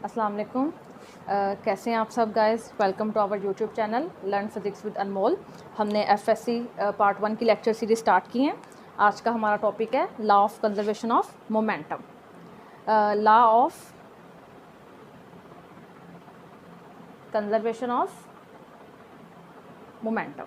अस्सलाम वालेकुम। कैसे हैं आप सब guys. Welcome to our YouTube channel learn physics with Anmol. हमने एफएससी पार्ट 1 की लेक्चर सीरीज स्टार्ट की हैं। आज का हमारा टॉपिक है law of conservation of momentum. Law of conservation of momentum.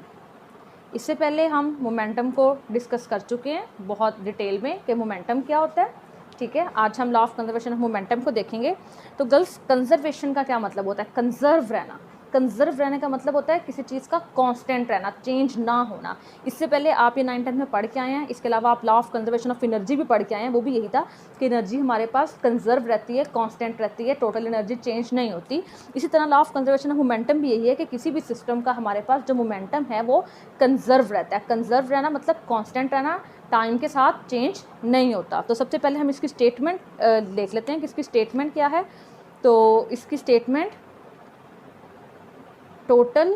इससे पहले हम मोमेंटम को डिस्कस कर चुके हैं बहुत डिटेल में कि मोमेंटम क्या होता है। ठीक है, आज हम law of conservation of momentum को देखेंगे। तो गर्ल्स, कंजर्वेशन का क्या मतलब होता है? कंजर्व रहना। कंजर्व रहने का मतलब होता है किसी चीज़ का कांस्टेंट रहना, चेंज ना होना। इससे पहले आप ये 9th 10th में पढ़ के आए हैं। इसके अलावा आप law of conservation of energy भी पढ़ के आए हैं। वो भी यही था कि एनर्जी हमारे पास कंजर्व रहती है, कांस्टेंट रहती है, टोटल एनर्जी चेंज नहीं होती। इसी तरह law of conservation of momentum भी यही है कि किसी भी सिस्टम का हमारे पास जो मोमेंटम है वो कंजर्व रहता है। कंजर्व रहना मतलब कांस्टेंट रहना, टाइम के साथ चेंज नहीं होता। तो सबसे पहले हम इसकी स्टेटमेंट देख लेते हैं कि इसकी स्टेटमेंट क्या है। तो इसकी स्टेटमेंट टोटल,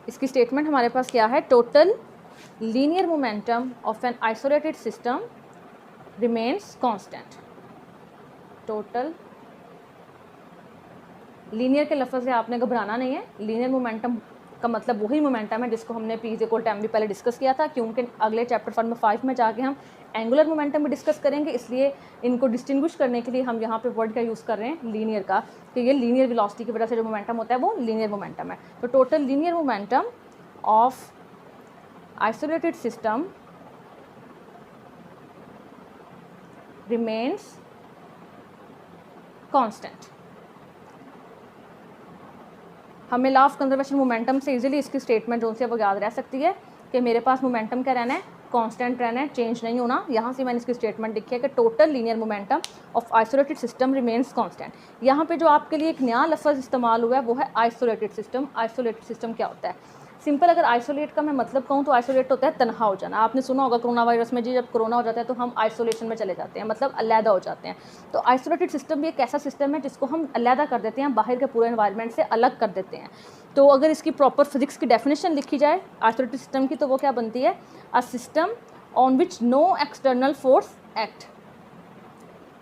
इसकी स्टेटमेंट हमारे पास क्या है? Total linear momentum of an isolated system remains constant. Total linear के लफ्ज़ से आपने घबराना नहीं है। लीनियर मोमेंटम का मतलब वही मोमेंटम है जिसको हमने पी इक्वल टू एम भी पहले डिस्कस किया था, क्योंकि अगले चैप्टर 5 में जाके हम एंगुलर मोमेंटम भी डिस्कस करेंगे। इसलिए इनको डिस्टिंग्विश करने के लिए हम यहाँ पे वर्ड का यूज़ कर रहे हैं लीनियर का, कि ये लीनियर वेलोसिटी की वजह से जो मोमेंटम होता है वो लीनियर मोमेंटम है। तो total linear momentum of isolated system remains constant. हमें लॉ ऑफ कंजर्वेशन मोमेंटम से इजीली इसकी स्टेटमेंट जो है वो याद रह सकती है कि मेरे पास मोमेंटम क्या रहना है? कांस्टेंट रहना है, चेंज नहीं होना। यहाँ से मैंने इसकी स्टेटमेंट लिखी है कि total linear momentum of isolated system remains constant. यहाँ पे जो आपके लिए एक नया लफ्ज़ इस्तेमाल हुआ है वो है आइसोलेटेड सिस्टम। आइसोलेटेड सिस्टम क्या होता है? सिंपल अगर आइसोलेट का मैं मतलब कहूँ तो आइसोलेट होता है तनहा हो जाना। आपने सुना होगा कोरोना वायरस में जी, जब कोरोना हो जाता है तो हम आइसोलेशन में चले जाते हैं, मतलब अलहदा हो जाते हैं। तो आइसोलेटेड सिस्टम भी एक ऐसा सिस्टम है जिसको हम अलहदा कर देते हैं, बाहर के पूरे एनवायरनमेंट से अलग कर देते हैं। तो अगर इसकी प्रॉपर फिजिक्स की डेफिनेशन लिखी जाए आइसोलेटेड सिस्टम की, तो वो क्या बनती है? A system on which no external force act.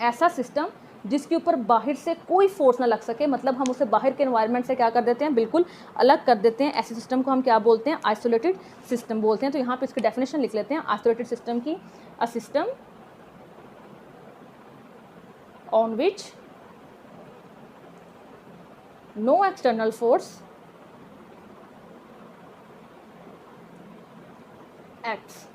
ऐसा सिस्टम जिसके ऊपर बाहर से कोई फोर्स ना लग सके, मतलब हम उसे बाहर के एनवायरनमेंट से क्या कर देते हैं? बिल्कुल अलग कर देते हैं। ऐसे सिस्टम को हम क्या बोलते हैं? आइसोलेटेड सिस्टम बोलते हैं। तो यहाँ पे इसकी डेफिनेशन लिख लेते हैं आइसोलेटेड सिस्टम की। A system on which no external force acts.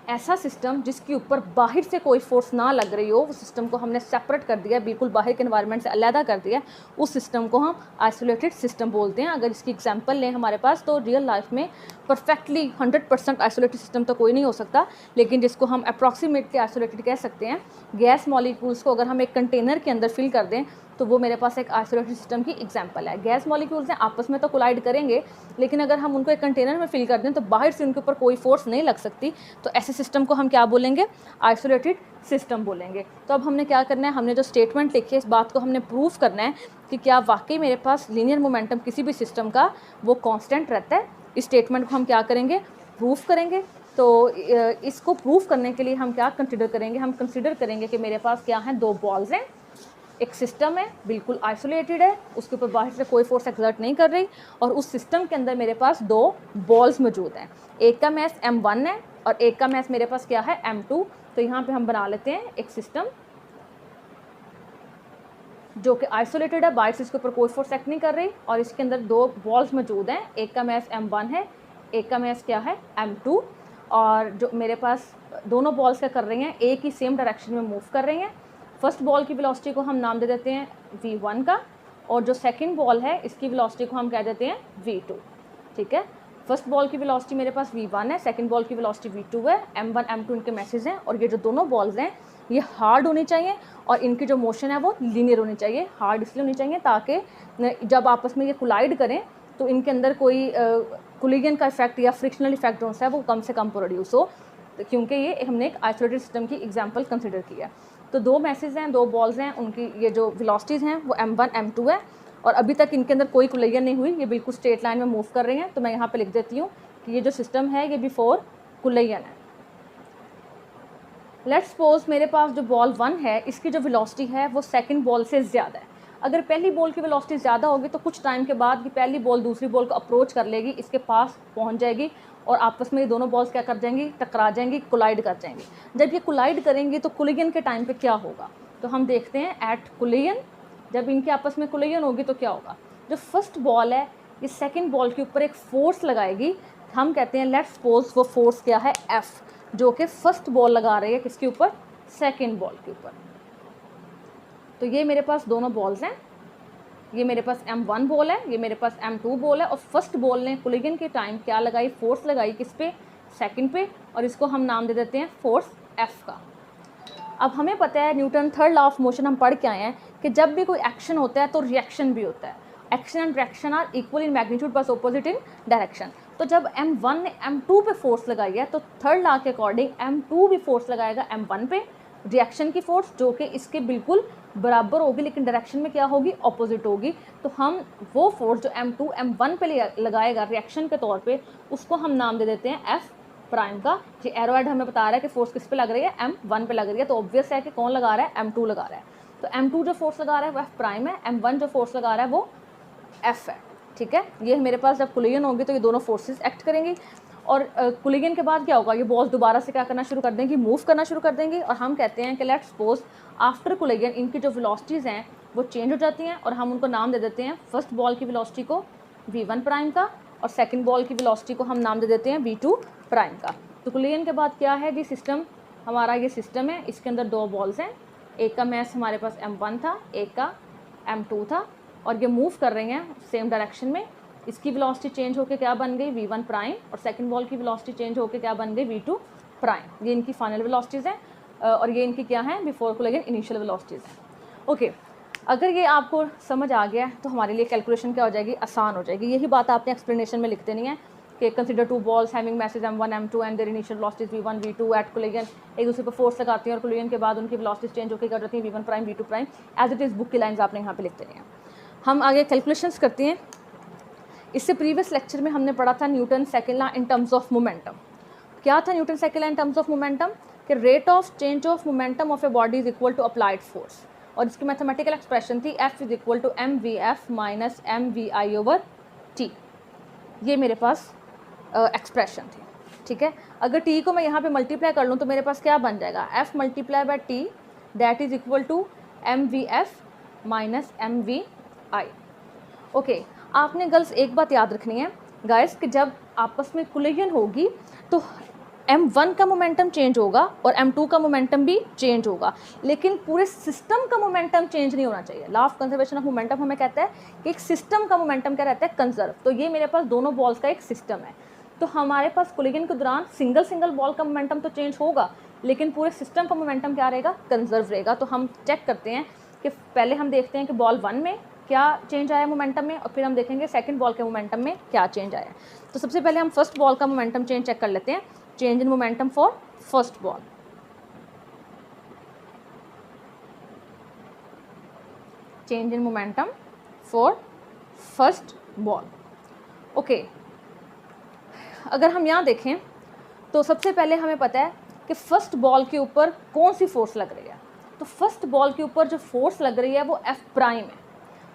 ऐसा सिस्टम जिसके ऊपर बाहर से कोई फोर्स ना लग रही हो, वो सिस्टम को हमने सेपरेट कर दिया, बिल्कुल बाहर के एनवायरनमेंट से अलहदा कर दिया, उस सिस्टम को हम आइसोलेटेड सिस्टम बोलते हैं। अगर इसकी एग्जांपल लें हमारे पास, तो रियल लाइफ में परफेक्टली 100% आइसोलेटेड सिस्टम तो कोई नहीं हो सकता, लेकिन जिसको हम अप्रॉक्सीमेटली आइसोलेटेड कह सकते हैं, गैस मॉलिक्यूल्स को अगर हम एक कंटेनर के अंदर फिल कर दें तो वो मेरे पास एक आइसोलेटेड सिस्टम की एग्जांपल है। गैस मॉलिक्यूल्स हैं, आपस में तो कोलाइड करेंगे, लेकिन अगर हम उनको एक कंटेनर में फिल कर दें तो बाहर से उनके ऊपर कोई फोर्स नहीं लग सकती। तो ऐसे सिस्टम को हम क्या बोलेंगे? आइसोलेटेड सिस्टम बोलेंगे। तो अब हमने क्या करना है? हमने जो स्टेटमेंट लिखी है इस बात को हमने प्रूव करना है कि क्या वाकई मेरे पास लीनियर मोमेंटम किसी भी सिस्टम का वो कांस्टेंट रहता है। इस स्टेटमेंट को हम क्या करेंगे? प्रूफ करेंगे। तो इसको प्रूफ करने के लिए हम क्या कंसिडर करेंगे? हम कंसिडर करेंगे कि मेरे पास क्या है? दो बॉल्स हैं, एक सिस्टम है, बिल्कुल आइसोलेटेड है, उसके ऊपर बाहर से कोई फोर्स एक्सर्ट नहीं कर रही, और उस सिस्टम के अंदर मेरे पास दो बॉल्स मौजूद हैं। एक का मैस m1 है और एक का मैस मेरे पास क्या है? m2। तो यहाँ पे हम बना लेते हैं एक सिस्टम जो कि आइसोलेटेड है, बाहर से इसके ऊपर कोई फोर्स एक्ट नहीं कर रही, और इसके अंदर दो बॉल्स मौजूद हैं। एक का मैस m1 है, एक का मैस क्या है? m2। और जो मेरे पास दोनों बॉल्स क्या कर रही हैं? एक ही सेम डायरेक्शन में मूव कर रही हैं। फर्स्ट बॉल की वेलोसिटी को हम नाम दे देते हैं v1 का, और जो सेकंड बॉल है इसकी वेलोसिटी को हम कह देते हैं v2। ठीक है, फर्स्ट बॉल की वेलोसिटी मेरे पास v1 है, सेकंड बॉल की वेलोसिटी v2 है। m1 m2 इनके मैसेज हैं, और ये जो दोनों बॉल्स हैं ये हार्ड होनी चाहिए, और इनकी जो मोशन है वो लीनियर होनी चाहिए। हार्ड इसलिए होनी चाहिए ताकि जब आपस में ये कोलाइड करें तो इनके अंदर कोई कोलिजन का इफेक्ट या फ्रिक्शनल इफेक्ट जो है वो कम से कम प्रोड्यूस हो, क्योंकि ये हमने एक आइसोलेटेड सिस्टम की एग्जांपल कंसिडर किया। तो दो मैसेज हैं, दो बॉल्स हैं, उनकी ये जो वेलोसिटीज़ हैं वो m1 m2 है, और अभी तक इनके अंदर कोई कोलिजन नहीं हुई, ये बिल्कुल स्ट्रेट लाइन में मूव कर रही हैं। तो मैं यहाँ पे लिख देती हूँ कि ये जो सिस्टम है ये बिफोर कोलिजन है। लेट्स सपोज मेरे पास जो बॉल 1 है इसकी जो वेलोसिटी है वो सेकंड बॉल से ज़्यादा है। अगर पहली बॉल की वेलोसिटी ज़्यादा होगी तो कुछ टाइम के बाद ये पहली बॉल दूसरी बॉल को अप्रोच कर लेगी, इसके पास पहुंच जाएगी और आपस में ये दोनों बॉल्स क्या कर जाएंगी, टकरा जाएंगी, कोलाइड कर जाएंगी। जब ये कोलाइड करेंगी तो कोलिजन के टाइम पे क्या होगा, तो हम देखते हैं एट कोलिजन, जब इनके आपस में कोलिजन होगी तो क्या होगा, जो फर्स्ट बॉल है ये सेकेंड बॉल के ऊपर एक फोर्स लगाएगी। हम कहते हैं लेट्स सपोज वो फोर्स क्या है, एफ, जो कि फर्स्ट बॉल लगा रही है किसके ऊपर, सेकेंड बॉल के ऊपर। तो ये मेरे पास दोनों बॉल्स हैं, ये मेरे पास M1 बॉल है, ये मेरे पास M2 बॉल है, और फर्स्ट बॉल ने कोलिजन के टाइम क्या लगाई, फोर्स लगाई किस पे, सेकंड पे, और इसको हम नाम दे देते हैं फोर्स F का। अब हमें पता है Newton third law of motion हम पढ़ के आए हैं कि जब भी कोई एक्शन होता है तो रिएक्शन भी होता है। Action and reaction are equal in magnitude बस ऑपोजिट इन डायरेक्शन। तो जब M1 ने M2 पे फोर्स लगाई है तो थर्ड लॉ के अकॉर्डिंग M2 भी फोर्स लगाएगा M1 पे, रिएक्शन की फोर्स जो कि इसके बिल्कुल बराबर होगी लेकिन डायरेक्शन में क्या होगी, ऑपोजिट होगी। तो हम वो फोर्स जो M2 M1 पे लगाएगा रिएक्शन के तौर पे, उसको हम नाम दे देते हैं F प्राइम का। ये एरोहेड हमें बता रहा है कि फोर्स किस पे लग रही है, M1 पे लग रही है, तो ऑब्वियस है कि कौन लगा रहा है, M2 लगा रहा है। तो M2 जो फोर्स लगा रहा है वो F प्राइम है, M1 जो फोर्स लगा रहा है वो F है। ठीक है, ये मेरे पास जब कोलिजन होगी तो ये दोनों फोर्सेस एक्ट करेंगी, और कोलिजन के बाद क्या होगा, ये बॉल्स दोबारा से क्या करना शुरू कर देंगी, मूव करना शुरू कर देंगी। और हम कहते हैं कि लेट्स सपोज आफ्टर कोलिजन इनकी जो वेलोसिटीज़ हैं वो चेंज हो जाती हैं, और हम उनको नाम दे देते हैं फर्स्ट बॉल की वेलोसिटी को v1 प्राइम का, और सेकंड बॉल की वेलोसिटी को हम नाम दे देते हैं v2 प्राइम का। तो कोलिजन के बाद क्या है जी, सिस्टम हमारा ये सिस्टम है, इसके अंदर दो बॉल्स हैं, एक का मैस हमारे पास M1 था, एक का M2 था, और ये मूव कर रही हैं सेम डायरेक्शन में। इसकी वेलोसिटी चेंज होकर क्या बन गई, v1 प्राइम, और सेकंड बॉल की वेलोसिटी चेंज होकर क्या बन गई, v2 प्राइम। ये इनकी फाइनल वेलोसिटीज़ हैं, और ये इनकी क्या है, बिफोर कोलिजन इनिशियल वेलोसिटीज़ हैं। ओके, अगर ये आपको समझ आ गया तो हमारे लिए कैलकुलेशन क्या हो जाएगी, आसान हो जाएगी। यही बात आपने एक्सप्लेनेशन में लिखते नहीं है कि consider two balls having masses M1 M2 and their initial velocities v1 v2 at collision, एक दूसरे पर फोर्स लगाती हैं और कोलिजन के बाद उनकी वेलोसिटीज चेंज होकर क्या जाती हैं, v1 prime v2 prime, as it is book की लाइन्स आपने यहाँ पे लिखते नहीं है। हम आगे कैलकुलेशंस करते हैं। इससे प्रीवियस लेक्चर में हमने पढ़ा था Newton second law in terms of momentum. क्या था Newton second law in terms of momentum, कि rate of change of momentum of a body is equal to applied force, और इसकी मैथमेटिकल एक्सप्रेशन थी F is equal to mvf minus mvi over t। ये मेरे पास expression थी। ठीक है, अगर t को मैं यहाँ पे मल्टीप्लाई कर लूँ तो मेरे पास क्या बन जाएगा, F multiply by t that is equal to mvf minus mvi। Okay, आपने गर्ल्स एक बात याद रखनी है गाइस कि जब आपस में कोलिजन होगी तो M1 का मोमेंटम चेंज होगा और M2 का मोमेंटम भी चेंज होगा, लेकिन पूरे सिस्टम का मोमेंटम चेंज नहीं होना चाहिए। Law of conservation of momentum हमें कहता है कि एक सिस्टम का मोमेंटम क्या रहता है, कंजर्व। तो ये मेरे पास दोनों बॉल्स का एक सिस्टम है, तो हमारे पास कोलिजन के दौरान सिंगल बॉल का मोमेंटम तो चेंज होगा लेकिन पूरे सिस्टम का मोमेंटम क्या रहेगा, कंजर्व रहेगा। तो हम चेक करते हैं कि पहले हम देखते हैं कि बॉल 1 में क्या चेंज आया मोमेंटम में, और फिर हम देखेंगे सेकंड बॉल के मोमेंटम में क्या चेंज आया। तो सबसे पहले हम फर्स्ट बॉल का मोमेंटम चेंज चेक कर लेते हैं। Change in momentum for first ball, change in momentum for first ball. Okay, अगर हम यहाँ देखें तो सबसे पहले हमें पता है कि फर्स्ट बॉल के ऊपर कौन सी फोर्स लग रही है। तो फर्स्ट बॉल के ऊपर जो फोर्स लग रही है वो F प्राइम है।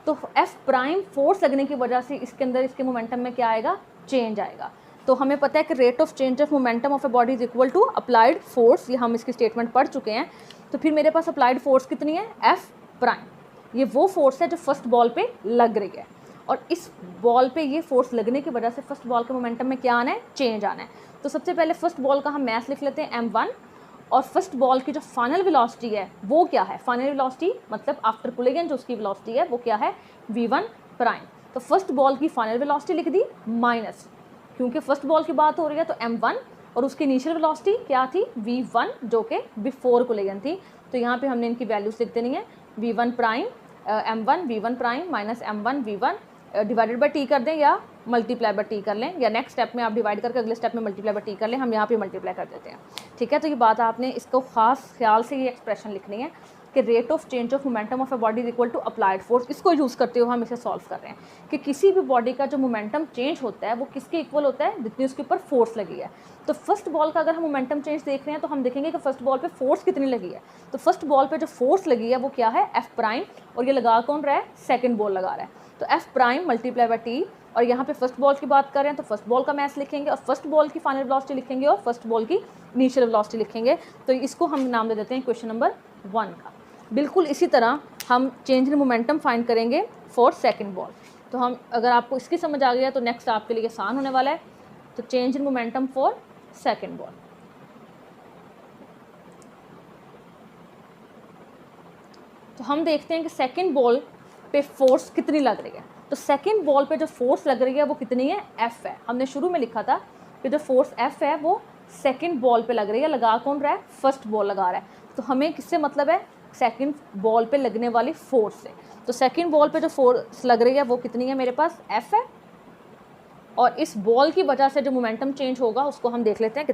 तो F प्राइम फोर्स लगने की वजह से इसके अंदर इसके मोमेंटम में क्या आएगा, चेंज आएगा। तो हमें पता है कि rate of change of momentum of a body is equal to applied force, ये हम इसकी स्टेटमेंट पढ़ चुके हैं। तो फिर मेरे पास अप्लाइड फोर्स कितनी है, F प्राइम। ये वो फोर्स है जो फर्स्ट बॉल पे लग रही है, और इस बॉल पे ये फोर्स लगने की वजह से फर्स्ट बॉल के मोमेंटम में क्या आना है, चेंज आना है। तो सबसे पहले फर्स्ट बॉल का हम मैस लिख लेते हैं M1, और फर्स्ट बॉल की जो फाइनल वेलोसिटी है वो क्या है, फाइनल वेलोसिटी मतलब आफ्टर कोलिजन जो उसकी वेलोसिटी है वो क्या है, v1 प्राइम। तो फर्स्ट बॉल की फाइनल वेलोसिटी लिख दी माइनस, क्योंकि फर्स्ट बॉल की बात हो रही है तो M1, और उसकी इनिशियल वेलोसिटी क्या थी, v1 जो कि बिफोर कोलिजन थी। तो यहाँ पे हमने इनकी वैल्यूज लिख देनी है, v1 prime M1 v1 prime minus M1 v1 divided by T कर दें या मल्टीप्लाई बाई टी कर लें, या नेक्स्ट स्टेप में आप डिवाइड करके अगले स्टेप में मल्टीप्लाई बाई टी कर लें, हम यहाँ पे मल्टीप्लाई कर देते हैं। ठीक है, तो ये बात आपने इसको ख़ास ख्याल से ये एक्सप्रेशन लिखनी है। कि rate of change of momentum of a body is equal to applied force, इसको यूज़ करते हुए हम इसे सॉल्व कर रहे हैं कि किसी भी बॉडी का जो मोमेंटम चेंज होता है वो किसके इक्वल होता है, जितनी उसके ऊपर फोर्स लगी है। तो फर्स्ट बॉल का अगर हम मोमेंटम चेंज देख रहे हैं तो हम देखेंगे कि फर्स्ट बॉल पे फोर्स कितनी लगी है। तो फर्स्ट बॉल पे जो फोर्स लगी है वो क्या है, एफ प्राइम, और ये लगा कौन रहा है, सेकंड बॉल लगा रहा है। तो F prime multiply by T, और यहाँ पे फर्स्ट बॉल की बात कर रहे हैं तो फर्स्ट बॉल का मैस लिखेंगे और फर्स्ट बॉल की फाइनल वेलोसिटी लिखेंगे और फर्स्ट बॉल की इनिशियल वेलोसिटी लिखेंगे। तो इसको हम नाम दे देते हैं क्वेश्चन नंबर 1 का। बिल्कुल इसी तरह हम चेंज इन मोमेंटम फाइंड करेंगे फॉर सेकंड बॉल। तो हम, अगर आपको इसकी समझ आ गया तो नेक्स्ट आपके लिए आसान होने वाला है। तो change in momentum for second ball, तो हम देखते हैं कि सेकंड बॉल पे फोर्स कितनी लग रही है। तो सेकंड बॉल पे जो फोर्स लग रही है वो कितनी है, एफ है। हमने शुरू में लिखा था कि जो फोर्स एफ है वो सेकंड बॉल पे लग रही है, लगा कौन रहा है, फर्स्ट बॉल लगा रहा है। तो हमें किससे मतलब है, सेकंड बॉल पे लगने वाली फोर्स से। तो सेकंड बॉल पे जो फोर्स लग रही है वो कितनी है, मेरे पास एफ है, और इस बॉल की वजह से जो मोमेंटम चेंज होगा उसको हम देख लेते हैं।